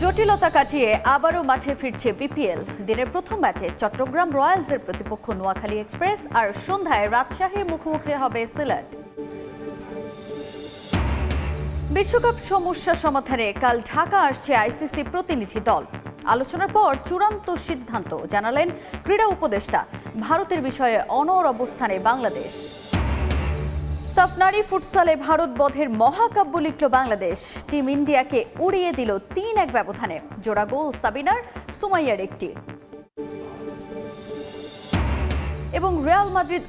জটিলতা কাটিয়ে আবারও মাঠে ফিরছে বিপিএল। দিনের প্রথম ম্যাচে চট্টগ্রাম রয়্যালসের প্রতিপক্ষ নোয়াখালী এক্সপ্রেস, আর সন্ধ্যায় রাজশাহীর মুখোমুখি হবে সিলেট। বিশ্বকাপ সমস্যা সমাধানে কাল ঢাকা আসছে আইসিসি প্রতিনিধি দল। আলোচনার পর চূড়ান্ত সিদ্ধান্ত জানালেন ক্রীড়া উপদেষ্টা। ভারতের বিষয়ে অনড় অবস্থানে বাংলাদেশ। সাফ নারী ফুটসালে ভারত বধের মহাকাব্য লিখল বাংলাদেশ। টিম ইন্ডিয়াকে উড়িয়ে দিল ৩-১ ব্যবধানে। জোড়া গোল সাবিনার, সুমাইয়ার একটি। এবং রিয়াল মাদ্রিদ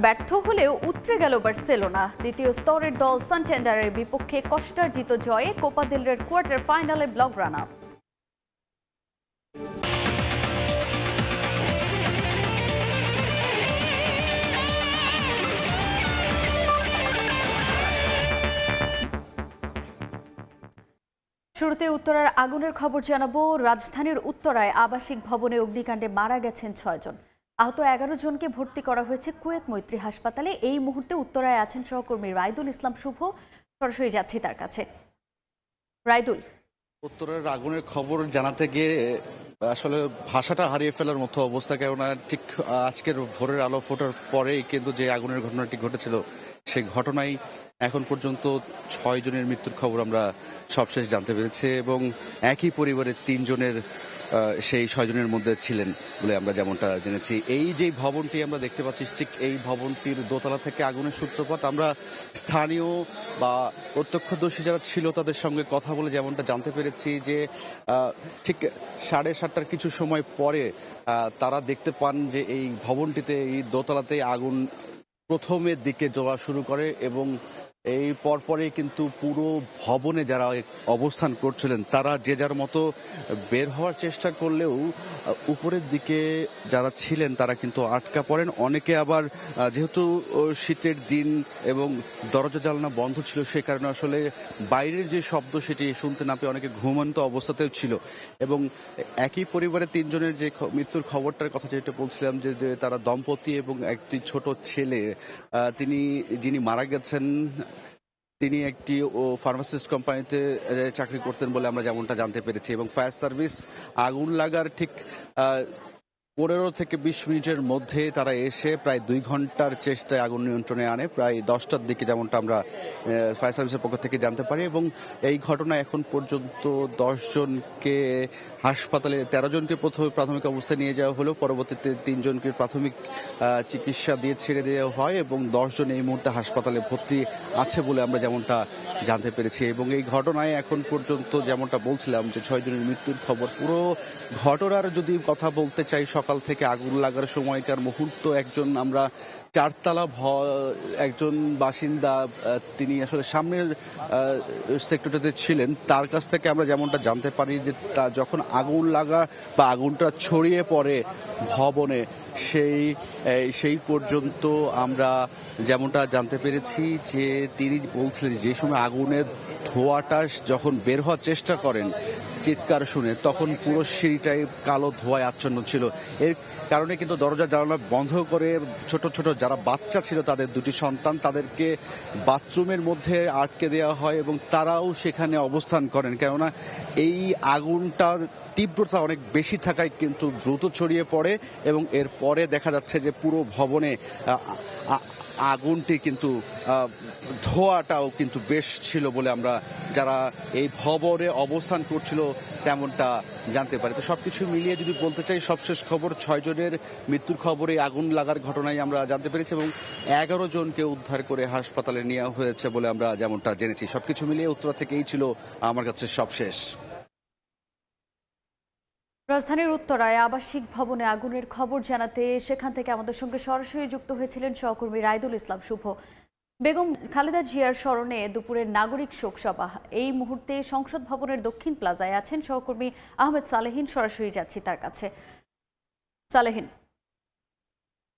ব্যর্থ হলেও উতরে গেল বার্সেলোনা। দ্বিতীয় স্তরের দল সান্টান্ডারের বিপক্ষে কষ্টার্জিত জয়ে কোপা দেল রের কোয়ার্টার ফাইনালে ব্লগরানা। শুরুতে উত্তরার আগুনের খবর জানাবো। রাজধানীর উত্তরায় আবাসিক ভবনে অগ্নিকাণ্ডে মারা গেছেন ৬ জন। আহত ১১ জনকে ভর্তি করা হয়েছে কুয়েত মৈত্রী হাসপাতালে। এই মুহূর্তে উত্তরায় আছেন সহকর্মী রাইদুল ইসলাম শুভ। সরাসরি যাচ্ছি তার কাছে। রাইদুল, উত্তরের আগুনের খবর জানাতে গিয়ে আসলে ভাষাটা হারিয়ে ফেলার মতো অবস্থা, কেননা ঠিক আজকের ভোরের আলো ফোটার পরেই কিন্তু যে আগুনের ঘটনাটি ঘটেছিল সেই ঘটনায় এখন পর্যন্ত ৬ জনের মৃত্যুর খবর আমরা সবশেষ জানতে পেরেছি, এবং একই পরিবারের ৩ জনের সেই ৬ জনের মধ্যে ছিলেন বলে আমরা যেমনটা জেনেছি। এই যে ভবনটি আমরা দেখতে পাচ্ছি, ঠিক এই ভবনটির দোতলা থেকে আগুনের সূত্রপাত। আমরা স্থানীয় বা প্রত্যক্ষদর্শী যারা ছিল তাদের সঙ্গে কথা বলে যেমনটা জানতে পেরেছি যে ঠিক 7:30টার কিছু সময় পরে তারা দেখতে পান যে এই ভবনটিতে, এই দোতলাতে আগুন প্রথমের দিকে জ্বলা শুরু করে, এবং এই পরপরে কিন্তু পুরো ভবনে যারা অবস্থান করছিলেন তারা যে যার মতো বের হওয়ার চেষ্টা করলেও উপরের দিকে যারা ছিলেন তারা কিন্তু আটকা পড়েন। অনেকে আবার যেহেতু শীতের দিন এবং দরজা জানালা বন্ধ ছিল, সে কারণে আসলে বাইরের যে শব্দ সেটি শুনতে না পেয়ে অনেকে ঘুমন্ত অবস্থাতেও ছিল। এবং একই পরিবারের ৩ জনের যে মৃত্যুর খবরটার কথা যেটা বলছিলাম, যে তারা দম্পতি এবং একটি ছোট ছেলে, যিনি মারা গেছেন তিনি একটি ফার্মাসিস্ট কোম্পানিতে চাকরি করতেন বলে আমরা যেমনটা জানতে পেরেছি। এবং ফায়ার সার্ভিস আগুন লাগার ঠিক ১৫ থেকে ২০ মিনিটের মধ্যে তারা এসে প্রায় ২ ঘন্টার চেষ্টায় আগুন নিয়ন্ত্রণে আনে, প্রায় 10টার দিকে যেমনটা আমরা ফায়ার সার্ভিসের পক্ষ থেকে জানতে পারি। এবং এই ঘটনায় এখন পর্যন্ত 10 জনকে হাসপাতালে, 13 জনকে প্রথমে প্রাথমিক অবস্থায় নিয়ে যাওয়া হলো, পরবর্তীতে 3 জনকে প্রাথমিক চিকিৎসা দিয়ে ছেড়ে দেওয়া হয়, এবং 10 জন এই মুহূর্তে হাসপাতালে ভর্তি আছে বলে আমরা যেমনটা জানতে পেরেছি। এবং এই ঘটনায় এখন পর্যন্ত যেমনটা বলছিলাম যে 6 জনের মৃত্যুর খবর। পুরো ঘটনার যদি কথা বলতে চাই, সকাল থেকে আগুন লাগার সময়কার মুহূর্ত, একজন আমরা 4তলা একজন বাসিন্দা, তিনি আসলে সামনের সেক্টরটাতে ছিলেন, তার কাছ থেকে আমরা যেমনটা জানতে পারি যে যখন আগুন লাগা বা আগুনটা ছড়িয়ে পড়ে ভবনে, সেই পর্যন্ত আমরা যেমনটা জানতে পেরেছি যে তিনি বলছিলেন যে সময় আগুনের ধোঁয়াটা যখন বের হওয়ার চেষ্টা করেন চিৎকার শুনে, তখন পুরো সিঁড়িটাই কালো ধোঁয়ায় আচ্ছন্ন ছিল। এর কারণে কিন্তু দরজা জানালা বন্ধ করে ছোট ছোট যারা বাচ্চা ছিল, তাদের 2টি সন্তান, তাদেরকে বাথরুমের মধ্যে আটকে দেওয়া হয়, এবং তারাও সেখানে অবস্থান করেন, কেননা এই আগুনটা তীব্রতা অনেক বেশি থাকায় কিন্তু দ্রুত ছড়িয়ে পড়ে। এবং এরপরে দেখা যাচ্ছে যে পুরো ভবনে আগুনটি কিন্তু ধোঁয়াটাও কিন্তু বেশ ছিল বলে আমরা যারা এই ভবনে অবস্থান করছিল তেমনটা জানতে পারি। তো সবকিছু মিলিয়ে যদি বলতে চাই, সবশেষ খবর 6 জনের মৃত্যুর খবরে আগুন লাগার ঘটনায় আমরা জানতে পেরেছি, এবং 11 জনকে উদ্ধার করে হাসপাতালে নেওয়া হয়েছে বলে আমরা যেমনটা জেনেছি। সবকিছু মিলিয়ে উত্তরা থেকেই ছিল আমার কাছে সবশেষ। রাজধানীর উত্তরায় আবাসিক ভবনে আগুনের খবর জানাতে সেখান থেকে আমাদের সঙ্গে সরাসরি যুক্ত হয়েছিলেন সহকর্মী রাইদুল ইসলাম শুভ। বেগম খালেদা জিয়ার স্মরণে দুপুরের নাগরিক শোক সভা। এই মুহূর্তে সংসদ ভবনের দক্ষিণ প্লাজায় আছেন সহকর্মী আহমেদ সালেহিন। সরাসরি যাচ্ছি তার কাছে। সালেহিন,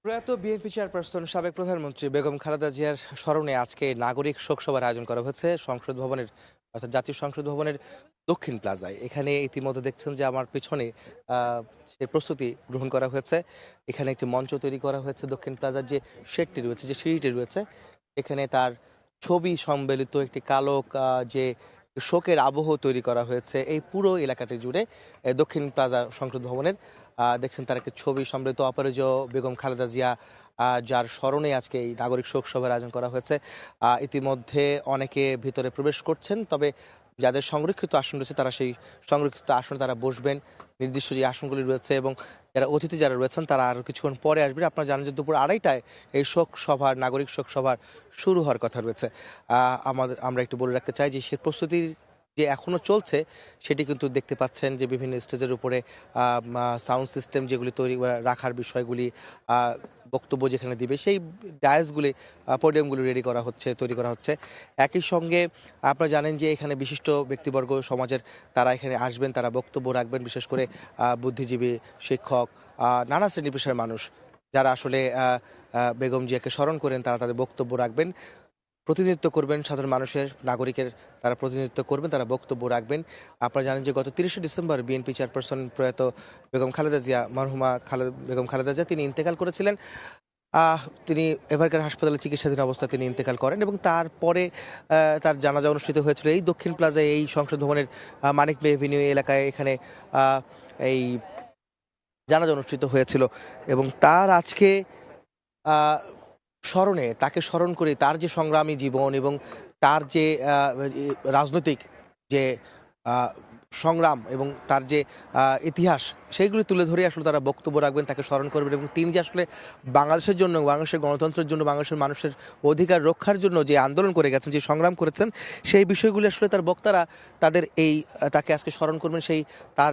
প্রয়াত বিএনপি চেয়ারপারসন সাবেক প্রধানমন্ত্রী বেগম খালেদা জিয়ার স্মরণে আজকে নাগরিক শোক সভার আয়োজন করা হয়েছে সংসদ ভবনের, অর্থাৎ জাতীয় সংসদ ভবনের দক্ষিণ প্লাজায়। এখানে ইতিমধ্যে দেখছেন যে আমার পিছনে সেই প্রস্তুতি গ্রহণ করা হয়েছে। এখানে একটি মঞ্চ তৈরি করা হয়েছে। দক্ষিণ প্লাজার যে শেডটি রয়েছে, যে সিঁড়িটি রয়েছে, এখানে তার ছবি সম্বলিত একটি কালো যে শোকের আবহ তৈরি করা হয়েছে এই পুরো এলাকাটি জুড়ে। দক্ষিণ প্লাজা সংসদ ভবনের দেখছেন তার একটি ছবি সমৃদ্ধ অপরাজেয় বেগম খালেদা জিয়া, যার স্মরণে আজকে এই নাগরিক শোক সভার আয়োজন করা হয়েছে। ইতিমধ্যে অনেকে ভিতরে প্রবেশ করছেন, তবে যাদের সংরক্ষিত আসন রয়েছে তারা সেই সংরক্ষিত আসনে তারা বসবেন। নির্দিষ্ট যে আসনগুলি রয়েছে এবং যারা অতিথি যারা রয়েছেন তারা আরও কিছুক্ষণ পরে আসবেন। আপনারা জানেন যে দুপুর 2:30টায় এই শোক সভার নাগরিক শোক সভার শুরু হওয়ার কথা রয়েছে। আমরা একটু বলে রাখতে চাই যে সে প্রস্তুতির যে এখনও চলছে সেটি কিন্তু দেখতে পাচ্ছেন যে বিভিন্ন স্টেজের উপরে সাউন্ড সিস্টেম যেগুলি তৈরি রাখার বিষয়গুলি, বক্তব্য যেখানে দিবে সেই ডায়াসগুলি, পোডিয়ামগুলি তৈরি করা হচ্ছে। একই সঙ্গে আপনারা জানেন যে এখানে বিশিষ্ট ব্যক্তিবর্গ সমাজের তারা এখানে আসবেন, তারা বক্তব্য রাখবেন। বিশেষ করে বুদ্ধিজীবী, শিক্ষক, নানা শ্রেণী পেশার মানুষ যারা আসলে বেগম জিয়াকে স্মরণ করেন তারা তাদের বক্তব্য রাখবেন, প্রতিনিধিত্ব করবেন সাধারণ মানুষের, নাগরিকের তারা প্রতিনিধিত্ব করবেন, তারা বক্তব্য রাখবেন। আপনারা জানেন যে গত 30শে ডিসেম্বর বিএনপি চেয়ারপারসন প্রয়াত বেগম খালেদা জিয়া, মরহুমা বেগম খালেদা জিয়া তিনি ইন্তেকাল করেছিলেন। তিনি এভারকেয়ার হাসপাতালে চিকিৎসাধীন অবস্থায় তিনি ইন্তেকাল করেন এবং তারপরে তার জানাজা অনুষ্ঠিত হয়েছিল এই দক্ষিণ প্লাজায়, এই সংসদ ভবনের মানিক বে এভিনিউ এলাকায়। এখানে এই জানাজা অনুষ্ঠিত হয়েছিল এবং তার আজকে স্মরণে, তাকে স্মরণ করে তার যে সংগ্রামী জীবন এবং তার যে রাজনৈতিক যে সংগ্রাম এবং তার যে ইতিহাস সেইগুলি তুলে ধরে আসলে তারা বক্তব্য রাখবেন, তাকে স্মরণ করবেন এবং তিনি যে আসলে বাংলাদেশের জন্য, বাংলাদেশের গণতন্ত্রের জন্য, বাংলাদেশের মানুষের অধিকার রক্ষার জন্য যে আন্দোলন করে গেছেন, যে সংগ্রাম করেছেন, সেই বিষয়গুলি আসলে তার বক্তারা তাদের তাকে আজকে স্মরণ করবেন। সেই তার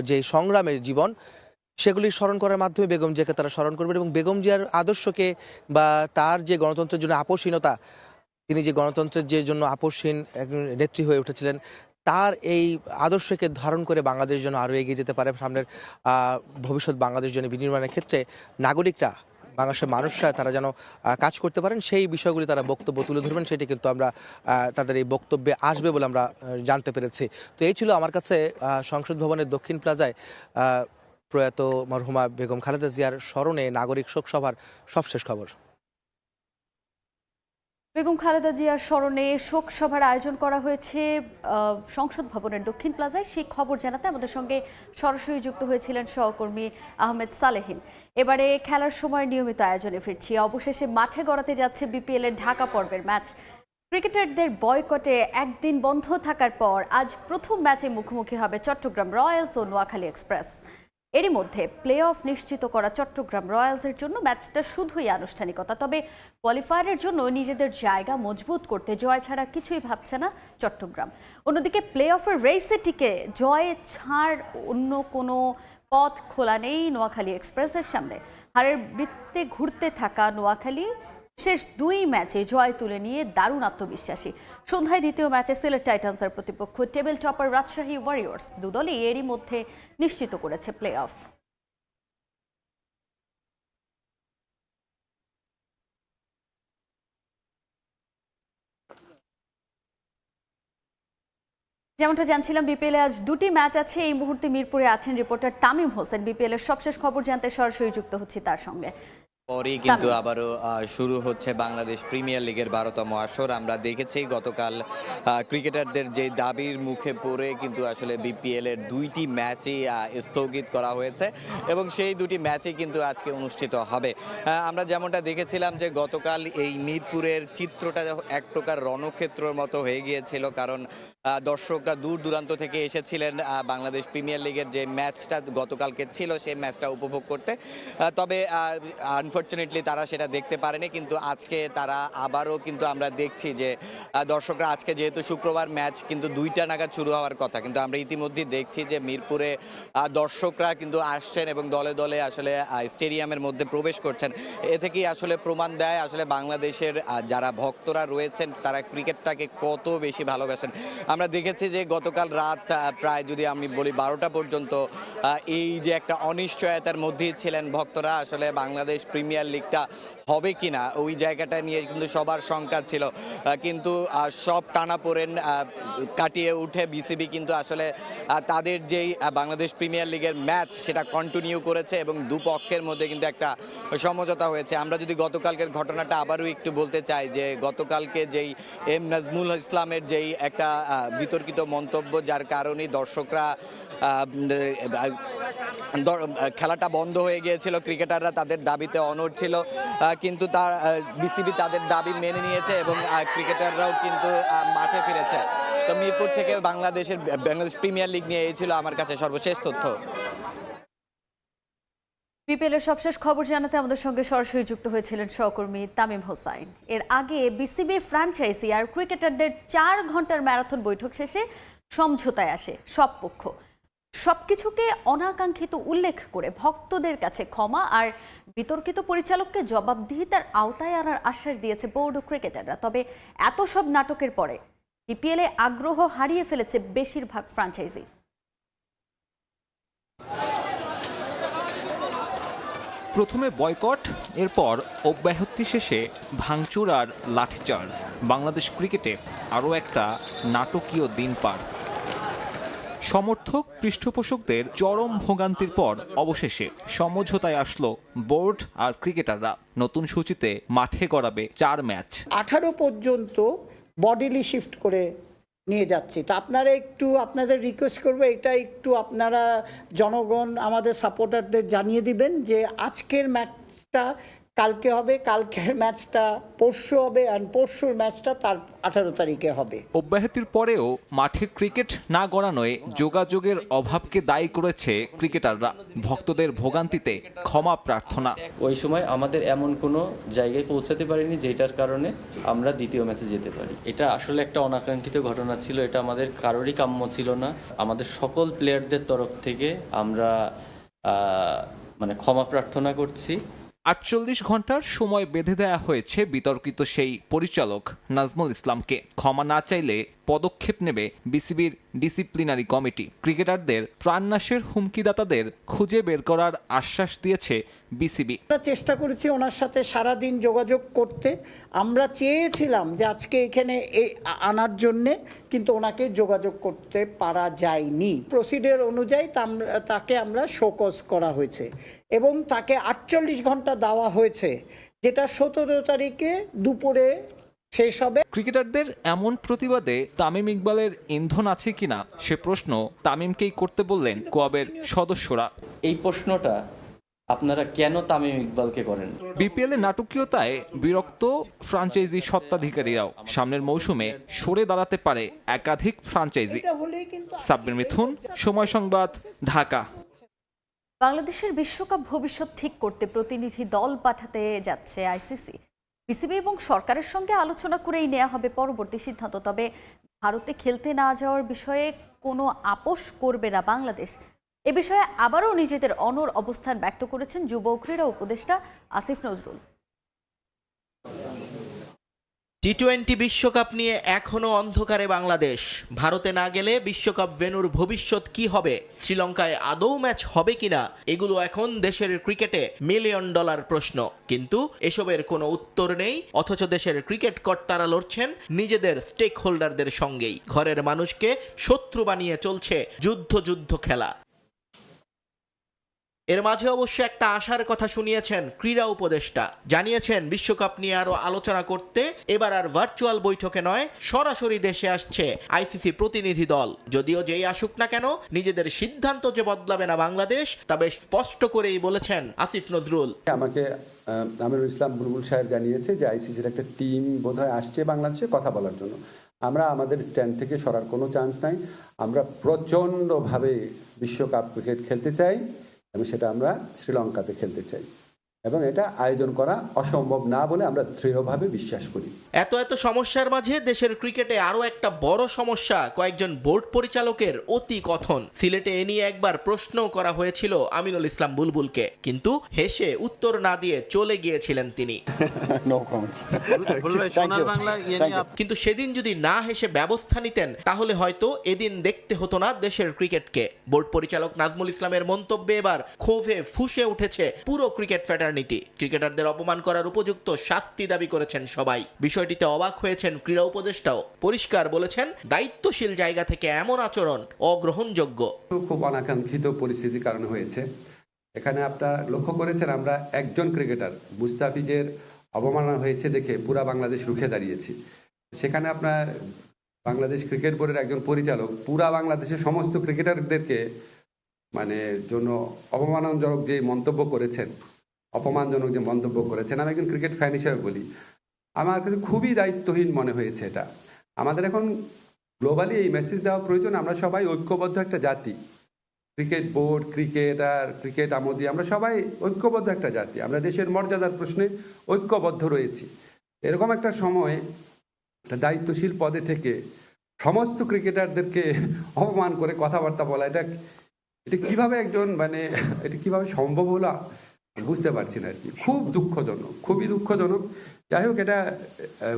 যে সংগ্রামের জীবন সেগুলি স্মরণ করার মাধ্যমে বেগম জিয়াকে তারা স্মরণ করবেন এবং বেগম জিয়ার আদর্শকে বা তার যে গণতন্ত্রের জন্য আপোষহীনতা, তিনি যে গণতন্ত্রের যে জন্য আপোষহীন একজন নেত্রী হয়ে উঠেছিলেন, তার এই আদর্শকে ধারণ করে বাংলাদেশের জন্য আরও এগিয়ে যেতে পারে। সামনের ভবিষ্যৎ বাংলাদেশ জন্য বিনির্মাণের ক্ষেত্রে নাগরিকরা, বাংলাদেশের মানুষরা তারা যেন কাজ করতে পারেন, সেই বিষয়গুলি তারা বক্তব্য তুলে ধরবেন। সেটি কিন্তু আমরা তাদের এই বক্তব্যে আসবে বলে আমরা জানতে পেরেছি। তো এই ছিল আমার কাছে সংসদ ভবনের দক্ষিণ প্লাজায় প্রয়াত মরহুমা বেগম খালেদা জিয়ার স্মরণে নাগরিক শোক সভার সবশেষ খবর। বেগম খালেদা জিয়ার স্মরণে শোক সভার আয়োজন করা হয়েছে সংসদ ভবনের দক্ষিণ প্লাজায়। সেই খবর জানাতে আমাদের সঙ্গে সরাসরি যুক্ত হয়েছিলেন সহকর্মী আহমেদ সালেহিন। এবারে খেলার সময় নিয়মিত আয়োজনে ফিরছি। অবশেষে মাঠে গড়াতে যাচ্ছে বিপিএল এর ঢাকা পর্বের ম্যাচ। ক্রিকেটারদের বয়কটে একদিন বন্ধ থাকার পর আজ প্রথম ম্যাচে মুখোমুখি হবে চট্টগ্রাম রয়্যালস ও নোয়াখালী এক্সপ্রেস। এরই মধ্যে প্লে অফ নিশ্চিত করা চট্টগ্রাম রয়্যালসের জন্য ম্যাচটা শুধুই আনুষ্ঠানিকতা। তবে কোয়ালিফায়ারের জন্য নিজেদের জায়গা মজবুত করতে জয় ছাড়া কিছুই ভাবছে না চট্টগ্রাম। অন্যদিকে প্লে অফের রেসে টিকে জয় ছাড় অন্য কোনো পথ খোলা নেই নোয়াখালী এক্সপ্রেসের সামনে। হারের বৃত্তে ঘুরতে থাকা নোয়াখালী শেষ 2 ম্যাচে জয় তুলে নিয়ে দারুণ আত্মবিশ্বাসী। সন্ধ্যায় দ্বিতীয় ম্যাচে সিলেট টাইটান্সের প্রতিপক্ষ টেবিল টপার রাজশাহী ওয়ারিয়র্স। দুদলই এরই মধ্যে নিশ্চিত করেছে প্লে অফ। যেমনটা জানছিলাম, বিপিএল এ আজ 2টি ম্যাচ আছে। এই মুহূর্তে মিরপুরে আছেন রিপোর্টার তামিম হোসেন। বিপিএল এর সবশেষ খবর জানতে সরাসরি যুক্ত হচ্ছি তার সঙ্গে। পরে কিন্তু আবারও শুরু হচ্ছে বাংলাদেশ প্রিমিয়ার লিগের 12তম আসর। আমরা দেখেছি গতকাল ক্রিকেটারদের যে দাবির মুখে পড়ে কিন্তু আসলে বিপিএল এর 2টি ম্যাচই স্থগিত করা হয়েছে এবং সেই 2টি ম্যাচই কিন্তু আজকে অনুষ্ঠিত হবে। আমরা যেমনটা দেখেছিলাম যে গতকাল এই মিরপুরের চিত্রটা এক প্রকার রণক্ষেত্রের মতো হয়ে গিয়েছিল, কারণ দর্শকরা দূর দূরান্ত থেকে এসেছিলেন বাংলাদেশ প্রিমিয়ার লিগের যে ম্যাচটা গতকালকে ছিল সেই ম্যাচটা উপভোগ করতে। তবে আনফর্চুনেটলি তারা সেটা দেখতে পারেনি, কিন্তু আজকে তারা আবারও কিন্তু আমরা দেখছি যে দর্শকরা আজকে যেহেতু শুক্রবার ম্যাচ কিন্তু 2টা নাগাদ শুরু হওয়ার কথা, কিন্তু আমরা ইতিমধ্যেই দেখছি যে মিরপুরে দর্শকরা কিন্তু আসছেন এবং দলে দলে আসলে স্টেডিয়ামের মধ্যে প্রবেশ করছেন। এ থেকেই আসলে প্রমাণ দেয় আসলে বাংলাদেশের যারা ভক্তরা রয়েছেন তারা ক্রিকেটটাকে কত বেশি ভালোবাসেন। আমরা দেখেছি যে গতকাল রাত প্রায় যদি আমি বলি 12টা পর্যন্ত এই যে একটা অনিশ্চয়তার মধ্যেই ছিলেন ভক্তরা। আসলে বাংলাদেশ প্রিমিয়ার প্রিমিয়ার লিগটা হবে কিনা, ওই জায়গাটা নিয়ে কিন্তু সবার শঙ্কা ছিল। কিন্তু সব টানাপোড়েন কাটিয়ে উঠে বিসিবি কিন্তু আসলে তাদের যেই বাংলাদেশ প্রিমিয়ার লিগের ম্যাচ সেটা কন্টিনিউ করেছে এবং দুপক্ষের মধ্যে কিন্তু একটা সমঝোতা হয়েছে। আমরা যদি গতকালকের ঘটনাটা আবারও একটু বলতে চাই যে গতকালকে যেই এম নাজমুল ইসলামের যেই একটা বিতর্কিত মন্তব্য, যার কারণে দর্শকরা খেলাটা বন্ধ হয়ে গিয়েছিল, ক্রিকেটাররা তাদের দাবিতে অনড় ছিল, কিন্তু তার বিসিবি তাদের দাবি মেনে নিয়েছে এবং ক্রিকেটাররাও কিন্তু মাঠে ফিরেছে। তো মিরপুর থেকে বাংলাদেশ প্রিমিয়ার লিগ নিয়ে এই ছিল আমার কাছে সর্বশেষ তথ্য। বিপিএল এর সবশেষ খবর জানাতে আমাদের সঙ্গে সরাসরি যুক্ত হয়েছিলেন সহকর্মী তামিম হোসাইন। এর আগে বিসিবি ফ্র্যাঞ্চাইজি আর ক্রিকেটারদের 4 ঘন্টার ম্যারাথন বৈঠক শেষে সমঝোতায় আসে সব পক্ষ। সবকিছুকে অনাকাঙ্ক্ষিত উল্লেখ করে ভক্তদের কাছে ক্ষমা আর বিতর্কিত পরিচালককে জবাবদিহিতার আওতায় আনার আশ্বাস দিয়েছে বোর্ড ও ক্রিকেটাররা। তবে এত সব নাটকের পরে বিপিএল এ আগ্রহ হারিয়ে ফেলেছে বেশিরভাগ ফ্র্যাঞ্চাইজি। প্রথমে বয়কট, এরপর অব্যাহতি শেষে ভাঙচুর আর লাঠিচার্জ। বাংলাদেশ ক্রিকেটে আরও একটা নাটকীয় দিন পার। সমর্থক পৃষ্ঠপোষকদের চরম ভোগান্তির পর অবশেষে সমঝোতায় আসলো বোর্ড আর ক্রিকেটাররা। নতুন সূচিতে মাঠে গড়াবে 4 ম্যাচ। 18 পর্যন্ত বডিলি শিফট করে নিয়ে যাচ্ছি। তো আপনারা একটু, আপনাদের রিকোয়েস্ট করবো, এটা একটু আপনারা জনগণ আমাদের সাপোর্টারদের জানিয়ে দিবেন যে আজকের ম্যাচটা কালকে হবে, কালকের ম্যাচটা পরশু হবে, আর পরশুর ম্যাচটা তার 18 তারিখে হবে। অব্যাহতির পরেও মাঠে ক্রিকেট না গড়ানোয় যোগাযোগের অভাবকে দায়ী করেছে ক্রিকেটাররা। ভক্তদের ভোগান্তিতে ক্ষমা প্রার্থনা। ওই সময় আমাদের এমন কোনো জায়গায় পৌঁছাতে পারিনি যেটার কারণে আমরা দ্বিতীয় ম্যাচে যেতে পারি। এটা আসলে একটা অনাকাঙ্ক্ষিত ঘটনা ছিল, এটা আমাদের কারোরই কাম্য ছিল না। আমাদের সকল প্লেয়ারদের তরফ থেকে আমরা ক্ষমা প্রার্থনা করছি। 48 ঘন্টার সময় বেঁধে দেয়া হয়েছে বিতর্কিত সেই পরিচালক নাজমুল ইসলামকে। ক্ষমা না চাইলে পদক্ষেপ নেবে বিসিবির ডিসিপ্লিনারি কমিটি। ক্রিকেটারদের প্রাণনাশের হুমকিদাতাদের খুঁজে বের করার আশ্বাস দিয়েছে বিসিবি। আমরা চেষ্টা করেছি ওনার সাথে সারাদিন যোগাযোগ করতে। আমরা চেয়েছিলাম যে আজকে এখানে আনার জন্যে, কিন্তু ওনাকে যোগাযোগ করতে পারা যায়নি। প্রসিডিওর অনুযায়ী তাকে আমরা শোকজ করা হয়েছে এবং তাকে 48 ঘন্টা দেওয়া হয়েছে, যেটা 17 তারিখে দুপুরে শেষ হবে। ক্রিকেটারদের এমন প্রতিবাদে তামিম ইকবালের ইন্ধন আছে কিনা সে প্রশ্ন তামিমকেই করতে বললেন কোয়াবের সদস্যরা। এই প্রশ্নটা আপনারা কেন তামিম ইকবালকে করেন? বিপিএল এর নাটকীয়তায় বিরক্ত ফ্র্যাঞ্চাইজি স্বত্বাধিকারীরাও। সামনের মৌসুমে সরে দাঁড়াতে পারে একাধিক ফ্র্যাঞ্চাইজি। সাব্বির মিথুন, সময় সংবাদ, ঢাকা। বাংলাদেশের বিশ্বকাপ ভবিষ্যৎ ঠিক করতে প্রতিনিধি দল পাঠাতে যাচ্ছে আইসিসি। বিসিবি এবং সরকারের সঙ্গে আলোচনা করেই নেওয়া হবে পরবর্তী সিদ্ধান্ত। তবে ভারতে খেলতে না যাওয়ার বিষয়ে কোনো আপোষ করবে না বাংলাদেশ। এ বিষয়ে আবারও নিজেদের অনড় অবস্থান ব্যক্ত করেছেন যুব ক্রীড়া উপদেষ্টা আসিফ নজরুল। টি-20 বিশ্বকাপ নিয়ে এখনও অন্ধকারে বাংলাদেশ। ভারতে না গেলে বিশ্বকাপ ভেন্যুর ভবিষ্যৎ কি হবে, শ্রীলঙ্কায় আদৌ ম্যাচ হবে কিনা, এগুলো এখন দেশের ক্রিকেটে $মিলিয়ন প্রশ্ন। কিন্তু এসবের কোনো উত্তর নেই, অথচ দেশের ক্রিকেট কর্তারা লড়ছেন নিজেদের স্টেক হোল্ডারদের সঙ্গেই। ঘরের মানুষকে শত্রু বানিয়ে চলছে যুদ্ধ খেলা। এর মাঝে অবশ্য একটা আশার কথা শুনিয়েছেন ক্রীড়া উপদেষ্টা। জানিয়েছেন বিশ্বকাপ নিয়ে আরো আলোচনা করতে এবার আর ভার্চুয়াল বৈঠকে নয়, সরাসরি দেশে আসছে আইসিসি প্রতিনিধি দল। যদিও যেই আসুক না কেন, নিজেদের সিদ্ধান্ত যে বদলাবে না বাংলাদেশ, তা বেশ স্পষ্ট করেই বলেছেন আসিফ নজরুল। আমাকে আমিরুল ইসলাম বুলবুল সাহেব জানিয়েছে যে আইসিসির একটা টিম বোধহয় আসছে বাংলাদেশে কথা বলার জন্য। আমরা আমাদের স্ট্যান্ড থেকে সরার কোনো চান্স নাই। আমরা প্রচণ্ডভাবে বিশ্বকাপ ক্রিকেট খেলতে চাই এবং সেটা আমরা শ্রীলঙ্কাতে খেলতে চাই, এবং এটা আয়োজন করা অসম্ভব না বলে আমরা দৃঢ়ভাবে বিশ্বাস করি। এত সমস্যার মাঝে দেশের ক্রিকেটে আরো একটা বড় সমস্যা কয়েকজন বোর্ড পরিচালকের অতি কথন। সিলেটে এ নিয়ে একবার প্রশ্নও করা হয়েছিল আমিনুল ইসলাম বুলবুলকে, কিন্তু হেসে উত্তর না দিয়ে চলে গিয়েছিলেন তিনি। কিন্তু সেদিন যদি না হেসে ব্যবস্থা নিতেন, তাহলে হয়তো এদিন দেখতে হতো না দেশের ক্রিকেটকে। বোর্ড পরিচালক নাজমুল ইসলামের মন্তব্যে এবার ক্ষোভে ফুঁসে উঠেছে পুরো ক্রিকেট ফেডারেশন। নীতি। ক্রিকেটারদের অপমান করার উপযুক্ত শাস্তি দাবি করেছেন সবাই। বিষয়টিতে অবাক হয়েছেন ক্রীড়া উপদেষ্টাও। পরিষ্কার বলেছেন, দায়িত্বশীল জায়গা থেকে এমন আচরণ অগ্রহণযোগ্য। খুব অনাকাঙ্ক্ষিত পরিস্থিতির কারণে হয়েছে। এখানে আপনারা লক্ষ্য করেছেন, আমরা একজন ক্রিকেটার মুস্তাফিজের অবমাননা হয়েছে দেখে পুরা বাংলাদেশ রুখে দাঁড়িয়েছি। সেখানে আপনার বাংলাদেশ ক্রিকেট বোর্ডের একজন পরিচালক পুরা বাংলাদেশের সমস্ত ক্রিকেটারদেরকে জন্য অপমানজনক যে মন্তব্য করেছেন, অপমানজনক যে মন্তব্য করেছেন, আমি একজন ক্রিকেট ফ্যান হিসেবে বলি, আমার কাছে খুবই দায়িত্বহীন মনে হয়েছে এটা। আমাদের এখন গ্লোবালি এই মেসেজ দেওয়া প্রয়োজন, আমরা সবাই ঐক্যবদ্ধ একটা জাতি। ক্রিকেট বোর্ড, ক্রিকেটার, ক্রিকেট আমোদি, আমরা সবাই ঐক্যবদ্ধ একটা জাতি। আমরা দেশের মর্যাদার প্রশ্নে ঐক্যবদ্ধ রয়েছি। এরকম একটা সময় একটা দায়িত্বশীল পদে থেকে সমস্ত ক্রিকেটারদেরকে অপমান করে কথাবার্তা বলা, এটা কিভাবে এটা কিভাবে সম্ভব হলো বুঝতে পারছি না আর কি। খুব দুঃখজনক, খুবই দুঃখজনক। যাই হোক, এটা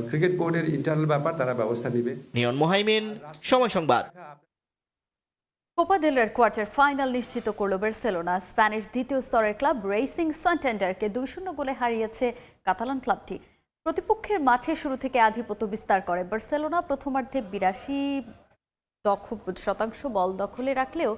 ক্রিকেট বোর্ডের ইন্টারনাল ব্যাপার, তারা ব্যবস্থা নেবে। নিয়ন মোহাইমিন, সময় সংবাদ। কোপা দেল রের কোয়ার্টার ফাইনাল নিশ্চিত করল বার্সেলোনা। স্প্যানিশ দ্বিতীয় স্তরের ক্লাব রেসিং সান্টান্ডারকে 2-0 গোলে হারিয়েছে কাতালান ক্লাবটি। প্রতিপক্ষের মাঠে শুরু থেকে আধিপত্য বিস্তার করে বার্সেলোনা। প্রথমার্ধে 82% বল দখলে রাখলেও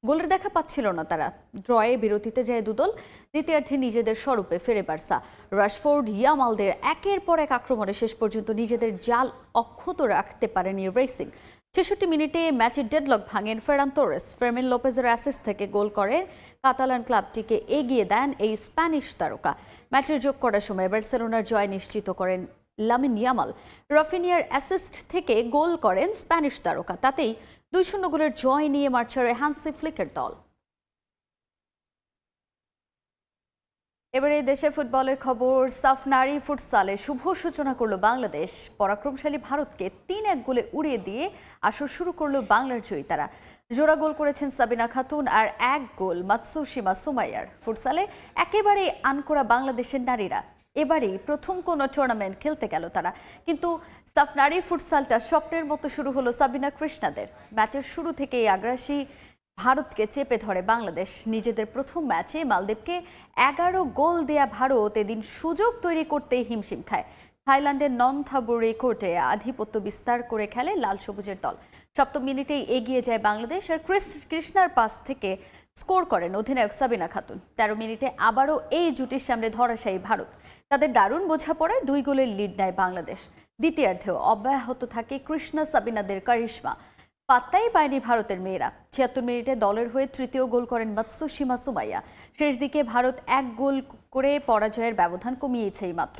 গোলের দেখা পাচ্ছিল না তারা। ড্রয়ে বিরতিতে যায় দুদল। দ্বিতীয়ার্ধে নিজেদের স্বরূপে ফেরে বার্সা। রাশফোর্ড, ইয়ামালদের একের পর এক আক্রমণে শেষ পর্যন্ত নিজেদের জাল অক্ষত রাখতে পারেনি রেসিং। 66 মিনিটে ম্যাচের ডেডলক ভাঙেন ফেরান তোরেস। ফেরমিন লোপেজের অ্যাসিস্ট থেকে গোল করে কাতালান ক্লাবটিকে এগিয়ে দেন এই স্প্যানিশ তারকা। ম্যাচের যোগ করার সময় বার্সেলোনার জয় নিশ্চিত করেন লামিন ইয়ামাল। রাফিনিয়ার অ্যাসিস্ট থেকে গোল করেন স্প্যানিশ তারকা। তাতেই 2-0 গোলের জয় নিয়ে মাঠ ছাড়ে হ্যান্সি ফ্লিকের দল। এবারে দেশে ফুটবলের খবর। সাফ নারী ফুটসালে শুভ সূচনা করল বাংলাদেশ। পরাক্রমশালী ভারতকে 3-1 গোলে উড়িয়ে দিয়ে আসর শুরু করল বাংলার জয়িতারা। জোড়া গোল করেছেন সাবিনা খাতুন আর 1 গোল মাতসুশিমা সুমাইয়ার। ফুটসালে একেবারে আনকোড়া বাংলাদেশের নারীরা। এবারেই প্রথম কোনো টুর্নামেন্ট খেলতে গেল তারা। কিন্তু সাফ নারী ফুটসালটা স্বপ্নের মতো শুরু হলো সাবিনা কৃষ্ণাদের। ম্যাচের শুরু থেকেই আগ্রাসী ভারতকে চেপে ধরে বাংলাদেশ। নিজেদের প্রথম ম্যাচে মালদ্বীপকে 11 গোল দেয়া ভারত এদিন সুযোগ তৈরি করতে হিমশিম খায়। থাইল্যান্ডের নন্থাবুরি কোর্টে আধিপত্য বিস্তার করে খেলে লাল সবুজের দল। 7 মিনিটেই এগিয়ে যায় বাংলাদেশ আর কৃষ্ণার পাস থেকে স্কোর করেন অধিনায়ক সাবিনা খাতুন। 13 মিনিটে আবারও এই জুটির সামনে ধরাশায়ী ভারত। তাদের দারুণ বোঝাপড়ায় 2 গোলের লিড নেয় বাংলাদেশ। দ্বিতীয়ার্ধেও অব্যাহত থাকে কৃষ্ণা সাবিনাদের কারিশমা। পাত্তাই পায়নি ভারতের মেয়েরা। 76 মিনিটে দলের হয়ে তৃতীয় গোল করেন মাতসুশিমা সুমাইয়া। শেষ দিকে ভারত 1 গোল করে পরাজয়ের ব্যবধান কমিয়েছে মাত্র।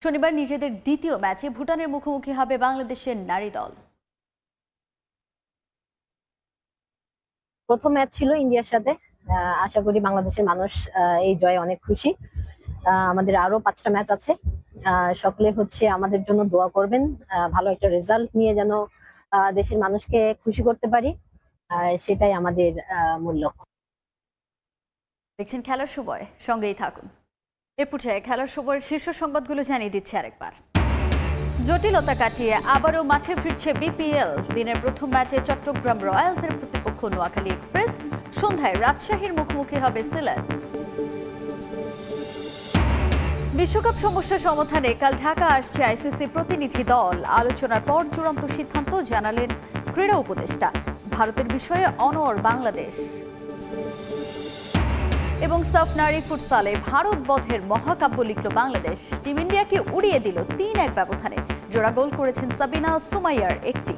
শনিবার নিজেদের দ্বিতীয় ম্যাচে ভুটানের মুখোমুখি হবে বাংলাদেশের নারী দল। প্রথম ম্যাচ ছিল ইন্ডিয়ার সাথে। আশা করি বাংলাদেশের মানুষ এই জয়ে অনেক খুশি। আমাদের আরো 5টা ম্যাচ আছে। সকলে আমাদের জন্য দোয়া করবেন, ভালো একটা রেজাল্ট নিয়ে যেন দেশের মানুষকে খুশি করতে পারি, সেটাই আমাদের মূল লক্ষ্য। দেখছেন খেলার সময়, সঙ্গেই থাকুন। এ পর্যায়ে খেলার সময়ের শীর্ষ সংবাদগুলো জানিয়ে দিচ্ছে আরেকবার। জটিলতা কাটিয়ে আবারও মাঠে ফিরছে বিপিএল। দিনের প্রথম ম্যাচে চট্টগ্রাম রয়্যালসের প্রতিপক্ষ নোয়াখালী এক্সপ্রেস। সন্ধ্যায় রাজশাহীর মুখোমুখি হবে সিলেট। বিশ্বকাপ সমস্যা সমাধানে কাল ঢাকা আসছে আইসিসি প্রতিনিধি দল। আলোচনার পর চূড়ান্ত সিদ্ধান্ত জানালেন ক্রীড়া উপদেষ্টা। ভারতের বিষয়ে অনড় বাংলাদেশ। এবং সাফ নারী ফুটসালে ভারত বধের মহাকাব্য লিখল বাংলাদেশ। টিম ইন্ডিয়াকে উড়িয়ে দিল 3-1 ব্যবধানে। জোড়া গোল করেছেন সাবিনা সুমাইয়ার একটি।